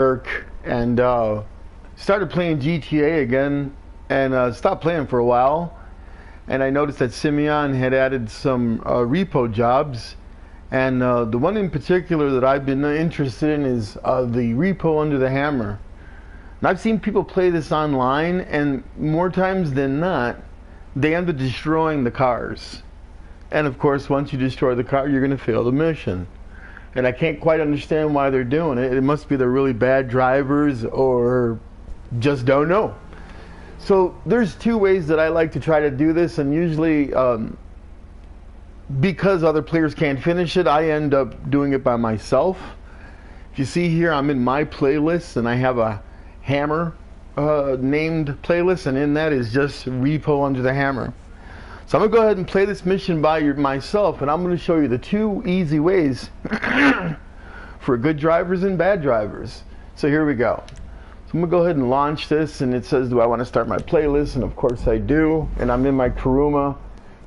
work and started playing GTA again, and stopped playing for a while. And I noticed that Simeon had added some repo jobs, and the one in particular that I've been interested in is the repo under the hammer. And I've seen people play this online, and more times than not, they end up destroying the cars. And of course, once you destroy the car, you're going to fail the mission. And I can't quite understand why they're doing it. It must be they're really bad drivers or just don't know. So there's two ways that I like to try to do this, and usually because other players can't finish it, I end up doing it by myself. If you see here, I'm in my playlist, and I have a hammer named playlist, and in that is just repo under the hammer. So I'm going to go ahead and play this mission by myself, and I'm going to show you the two easy ways for good drivers and bad drivers. So here we go. So I'm going to go ahead and launch this, and it says, do I want to start my playlist? And of course I do, and I'm in my Kuruma.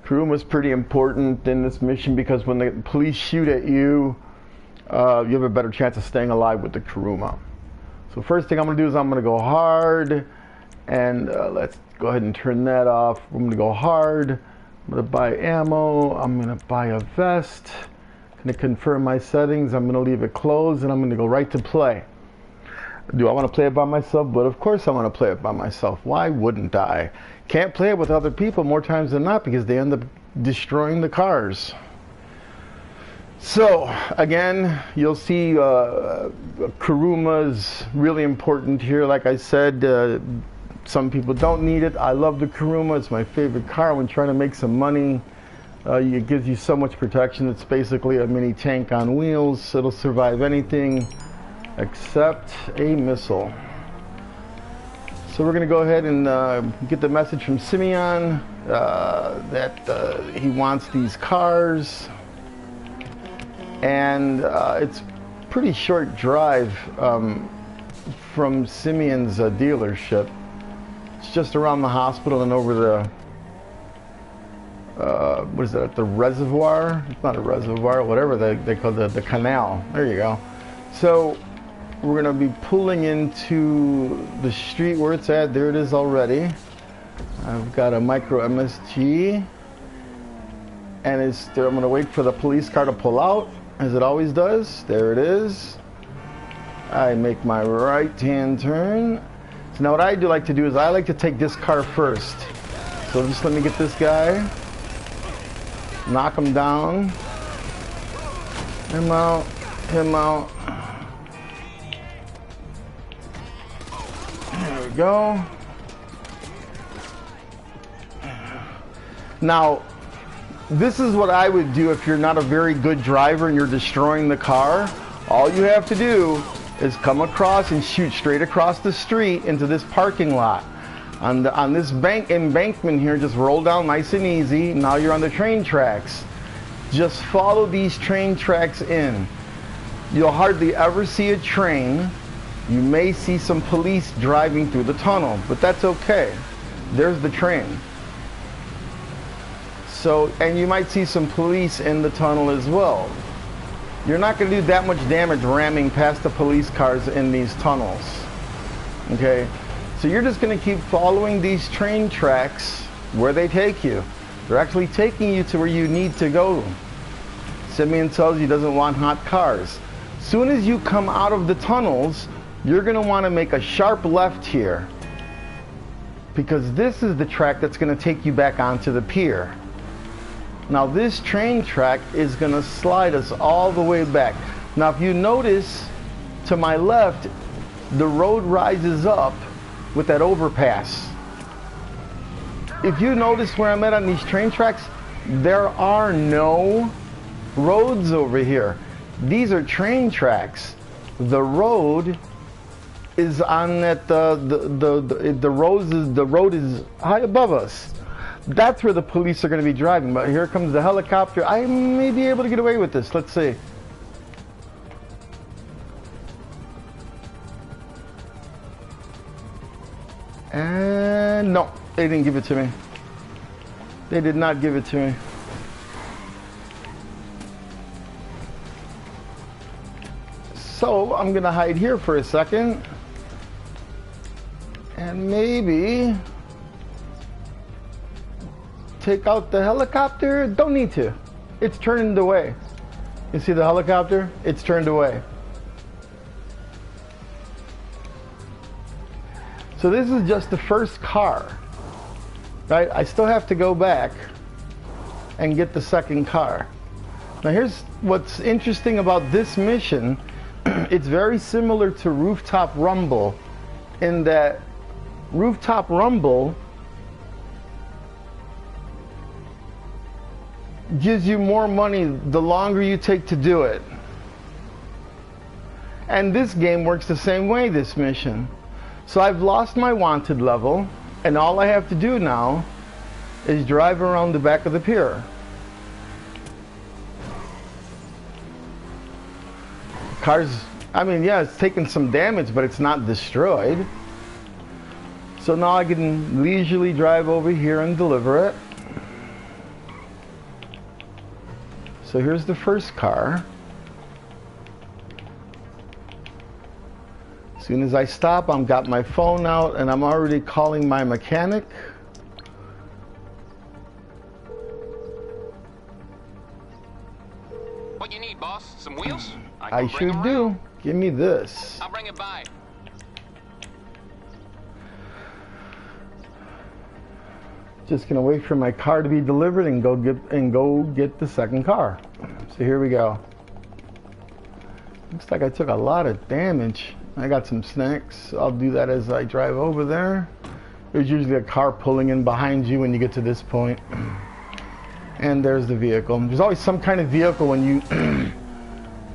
Kuruma is pretty important in this mission because when the police shoot at you, you have a better chance of staying alive with the Kuruma. So first thing I'm going to do is I'm going to go hard, and let's go ahead and turn that off. I'm going to go hard. I'm going to buy ammo. I'm going to buy a vest. I'm going to confirm my settings. I'm going to leave it closed, and I'm going to go right to play. Do I want to play it by myself? But of course I want to play it by myself. Why wouldn't I? Can't play it with other people more times than not because they end up destroying the cars. So again, you'll see Kuruma is really important here. Like I said, some people don't need it. I love the Kuruma. It's my favorite car when trying to make some money. It gives you so much protection. It's basically a mini tank on wheels. It'll survive anything except a missile. So we're going to go ahead and get the message from Simeon that he wants these cars. And it's pretty short drive from Simeon's dealership. It's just around the hospital and over the what is that, the reservoir? It's not a reservoir, whatever they call the canal. There you go. So we're going to be pulling into the street where it's at. There it is already. I've got a micro MSG, and it's there. I'm going to wait for the police car to pull out, as it always does. There it is. I make my right-hand turn. So now what I do like to do is I like to take this car first. So just let me get this guy, knock him down, him out, him out. There we go. Now, this is what I would do if you're not a very good driver and you're destroying the car. All you have to do is come across and shoot straight across the street into this parking lot. On this embankment here, just roll down nice and easy. Now you're on the train tracks. Just follow these train tracks in. You'll hardly ever see a train. You may see some police driving through the tunnel, but that's okay. There's the train. So, and you might see some police in the tunnel as well. You're not going to do that much damage ramming past the police cars in these tunnels. Okay? So you're just going to keep following these train tracks where they take you. They're actually taking you to where you need to go. Simeon tells you he doesn't want hot cars. Soon as you come out of the tunnels, you're going to want to make a sharp left here, because this is the track that's going to take you back onto the pier. Now this train track is going to slide us all the way back. Now if you notice to my left, the road rises up with that overpass. If you notice where I'm at on these train tracks, there are no roads over here. These are train tracks. The road is on that the road is high above us. That's where the police are going to be driving. But here comes the helicopter. I may be able to get away with this. Let's see. And no, they didn't give it to me. They did not give it to me. So I'm gonna hide here for a second. And maybe take out the helicopter. Don't need to. It's turned away. You see the helicopter? It's turned away. So this is just the first car, right? I still have to go back and get the second car. Now here's what's interesting about this mission. It's very similar to Rooftop Rumble in that Rooftop Rumble gives you more money the longer you take to do it. And this game works the same way, this mission. So I've lost my wanted level, and all I have to do now is drive around the back of the pier. Car's, I mean, yeah, it's taken some damage, but it's not destroyed. So now I can leisurely drive over here and deliver it. So here's the first car. As soon as I stop, I've got my phone out and I'm already calling my mechanic. What you need, boss? Some wheels? I sure do. Give me this. I'll bring it by. Just gonna wait for my car to be delivered and go get the second car. So here we go. Looks like I took a lot of damage. I got some snacks. I'll do that as I drive over there. There's usually a car pulling in behind you when you get to this point. And there's the vehicle. There's always some kind of vehicle when you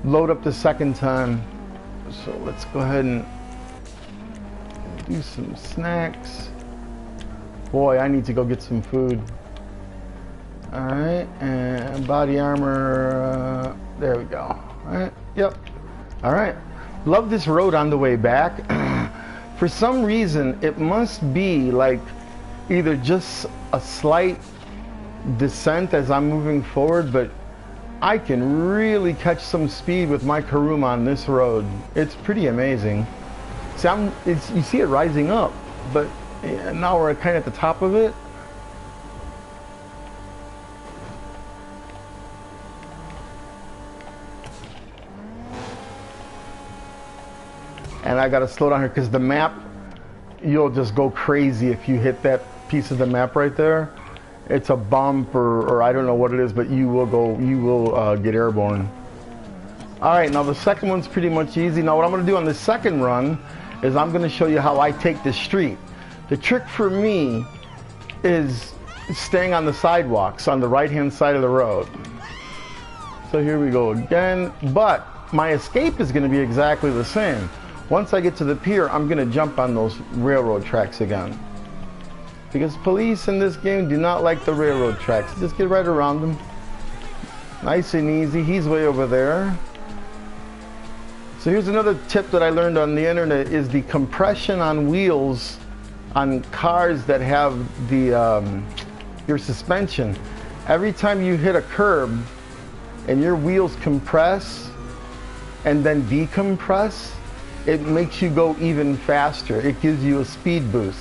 load up the second time. So let's go ahead and do some snacks. Boy, I need to go get some food. Alright, and body armor, there we go. Alright, yep. Alright, love this road on the way back. For some reason, it must be like either just a slight descent as I'm moving forward, but I can really catch some speed with my Karuma on this road. It's pretty amazing. See, you see it rising up, but now we're kind of at the top of it. And I gotta slow down here because the map, you'll just go crazy if you hit that piece of the map right there. It's a bump or I don't know what it is, but you will get airborne. All right, now the second one's pretty much easy. Now what I'm gonna do on the second run is I'm gonna show you how I take the street. The trick for me is staying on the sidewalks on the right-hand side of the road. So here we go again, but my escape is gonna be exactly the same. Once I get to the pier, I'm gonna jump on those railroad tracks again. Because police in this game do not like the railroad tracks. Just get right around them. Nice and easy. He's way over there. So here's another tip that I learned on the internet is the compression on wheels on cars that have the your suspension. Every time you hit a curb and your wheels compress and then decompress, it makes you go even faster. It gives you a speed boost.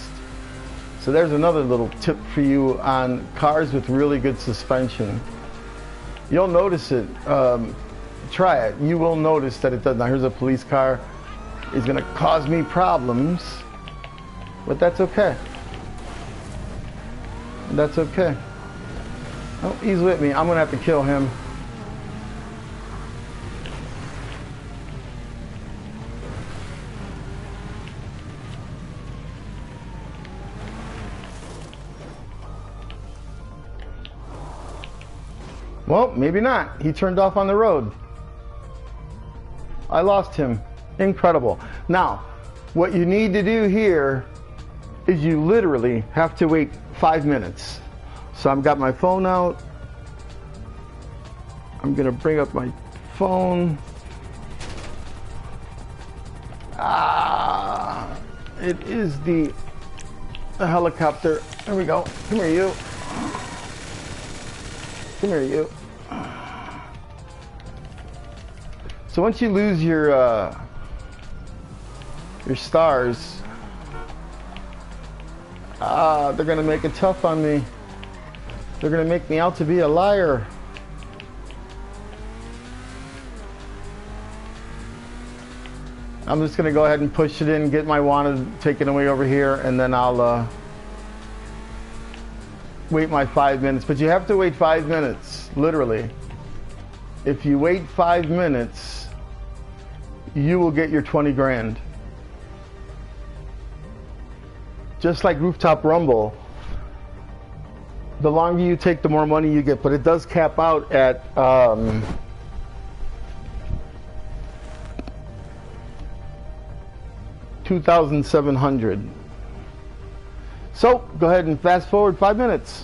So there's another little tip for you on cars with really good suspension. You'll notice it. Try it. You will notice that it does. Now here's a police car. It's gonna cause me problems, but that's okay. That's okay. Oh, he's with me. I'm gonna have to kill him. Well, maybe not. He turned off on the road. I lost him. Incredible. Now, what you need to do here is you literally have to wait 5 minutes. So I've got my phone out. I'm gonna bring up my phone. It is the helicopter. There we go. Come here, you. Come here, you. So once you lose your stars, they're gonna make it tough on me. They're gonna make me out to be a liar. I'm just gonna go ahead and push it in, get my wanted taken away over here, and then I'll wait my 5 minutes. But you have to wait 5 minutes, literally. If you wait 5 minutes, you will get your 20 grand. Just like Rooftop Rumble, the longer you take, the more money you get, but it does cap out at 2,700. So go ahead and fast forward 5 minutes.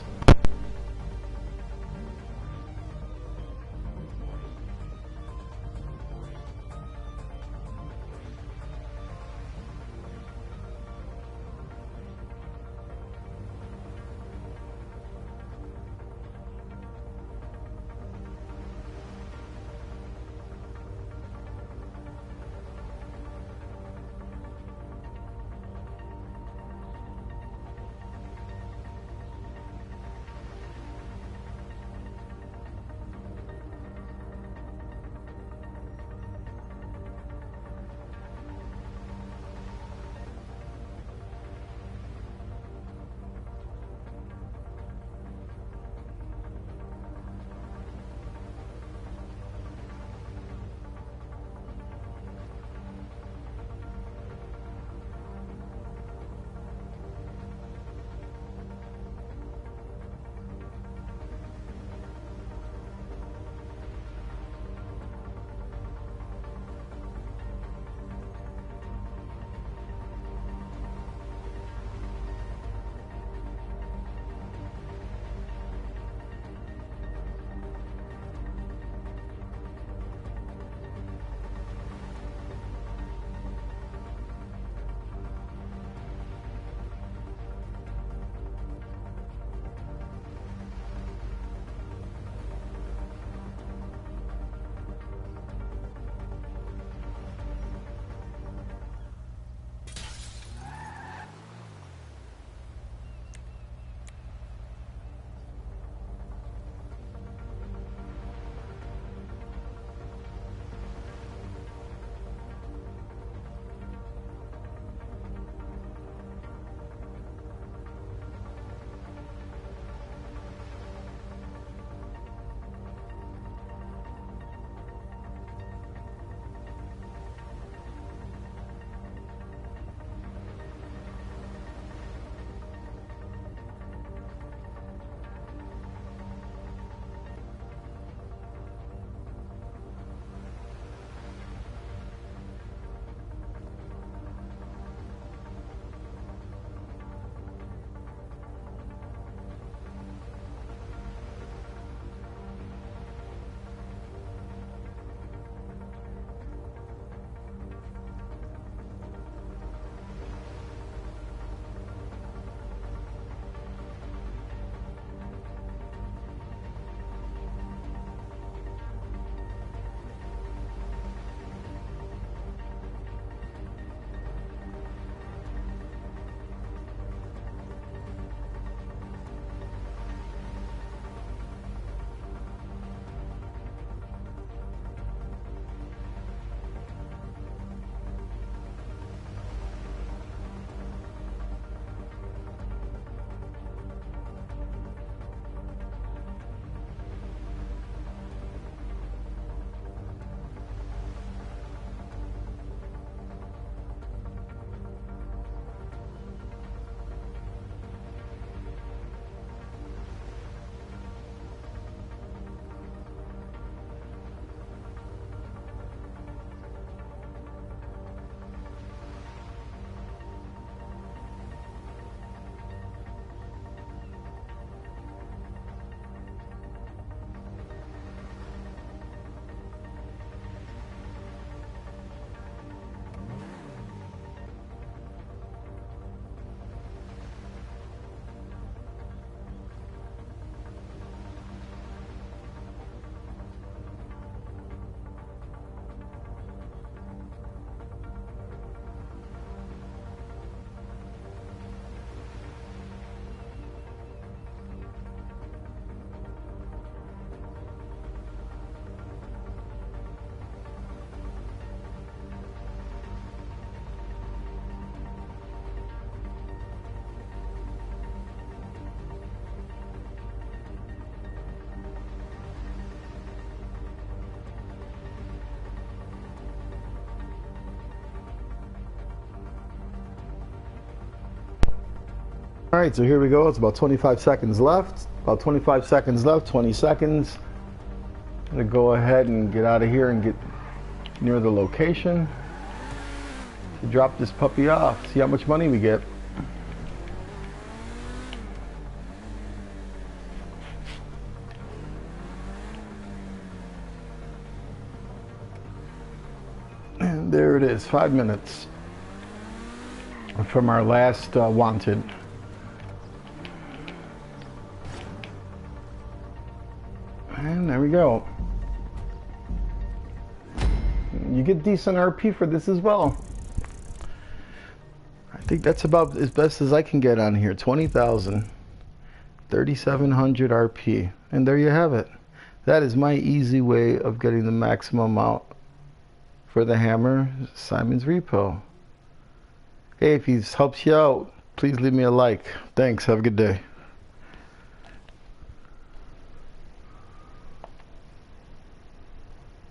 All right, so here we go. It's about 25 seconds left. About 25 seconds left, 20 seconds. I'm gonna go ahead and get out of here and get near the location to drop this puppy off. See how much money we get. And there it is, 5 minutes from our last wanted. And there we go. You get decent RP for this as well. I think that's about as best as I can get on here. 20,000, 3,700 RP. And there you have it. That is my easy way of getting the maximum out for the hammer, Simon's Repo. Hey, if he helps you out, please leave me a like. Thanks. Have a good day.